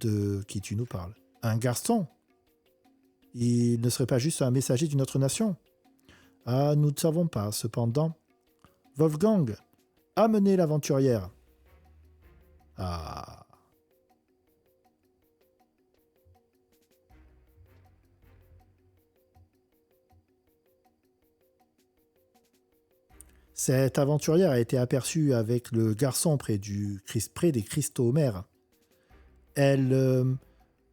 De qui tu nous parles? Un garçon? Il ne serait pas juste un messager d'une autre nation? Ah, nous ne savons pas. Cependant, Wolfgang, amenez l'aventurière. Ah. Cette aventurière a été aperçue avec le garçon près des cristaux mers. Elle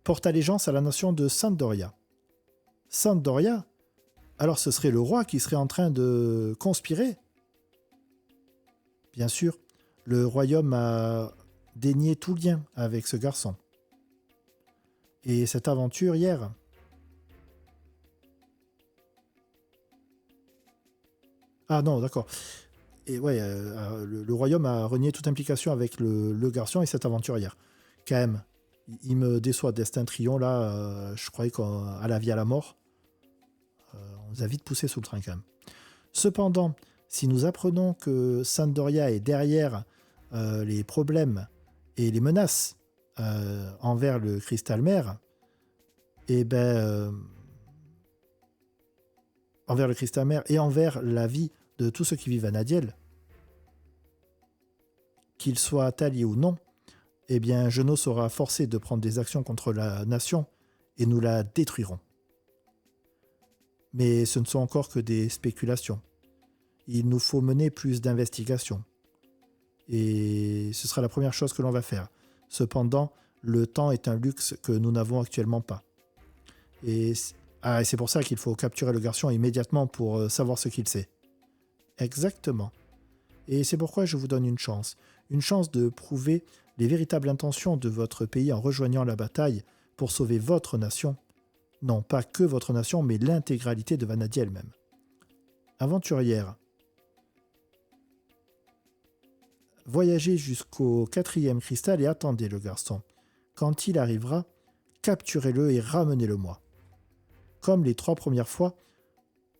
porte allégeance à la nation de Sandoria. Sandoria? Alors ce serait le roi qui serait en train de conspirer? Bien sûr, le royaume a dénié tout lien avec ce garçon. Et cette aventure hier? Ah non, d'accord. Et ouais, le royaume a renié toute implication avec le garçon et cette aventurière. Quand même, il me déçoit, Destin Trion, là, je croyais qu'à la vie à la mort, on nous a vite poussé sous le train quand même. Cependant, si nous apprenons que Sandoria est derrière les problèmes et les menaces envers le cristal mer, et envers le cristal mer et envers la vie de tous ceux qui vivent à Nadiel, qu'ils soient alliés ou non, eh bien, Genos sera forcé de prendre des actions contre la nation et nous la détruirons. Mais ce ne sont encore que des spéculations. Il nous faut mener plus d'investigations. Et ce sera la première chose que l'on va faire. Cependant, le temps est un luxe que nous n'avons actuellement pas. Et c'est pour ça qu'il faut capturer le garçon immédiatement pour savoir ce qu'il sait. Exactement. Et c'est pourquoi je vous donne une chance. Une chance de prouver les véritables intentions de votre pays en rejoignant la bataille pour sauver votre nation. Non, pas que votre nation, mais l'intégralité de Vanadiel même. Aventurière. Voyagez jusqu'au 4e cristal et attendez le garçon. Quand il arrivera, capturez-le et ramenez-le-moi. Comme les 3 premières fois...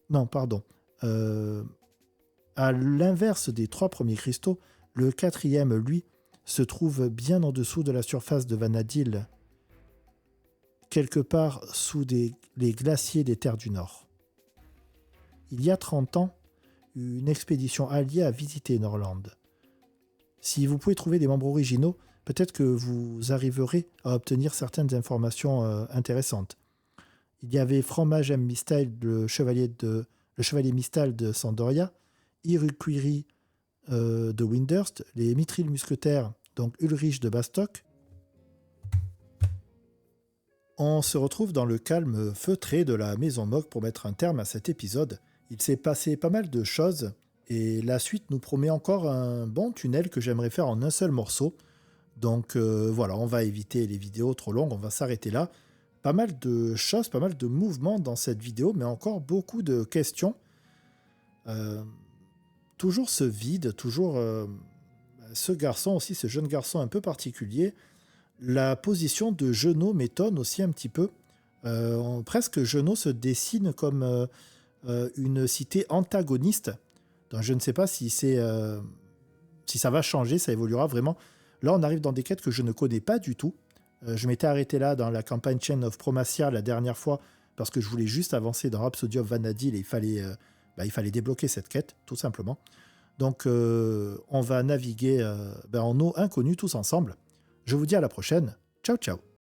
Non, pardon. À l'inverse des 3 premiers cristaux, le 4e, lui, se trouve bien en dessous de la surface de Vanadil, quelque part sous les glaciers des terres du Nord. Il y a 30 ans, une expédition alliée a visité Norland. Si vous pouvez trouver des membres originaux, peut-être que vous arriverez à obtenir certaines informations intéressantes. Il y avait Fromage M. Mistal, le chevalier Mistal de Sandoria, Iruquiri de Windhurst, les Mithril Musquetaires, donc Ulrich de Bastock. On se retrouve dans le calme feutré de la Maison Mog pour mettre un terme à cet épisode. Il s'est passé pas mal de choses et la suite nous promet encore un bon tunnel que j'aimerais faire en un seul morceau. Donc voilà, on va éviter les vidéos trop longues, on va s'arrêter là. Pas mal de choses, pas mal de mouvements dans cette vidéo, mais encore beaucoup de questions. Toujours ce vide, toujours ce garçon aussi, ce jeune garçon un peu particulier. La position de Genos m'étonne aussi un petit peu. Presque Genos se dessine comme une cité antagoniste. Donc je ne sais pas si ça va changer, ça évoluera vraiment. Là, on arrive dans des quêtes que je ne connais pas du tout. Je m'étais arrêté là dans la campagne Chain of Promacia la dernière fois parce que je voulais juste avancer dans Rhapsody of Vanadil et il fallait débloquer cette quête, tout simplement. Donc, on va naviguer en eau inconnue tous ensemble. Je vous dis à la prochaine. Ciao, ciao.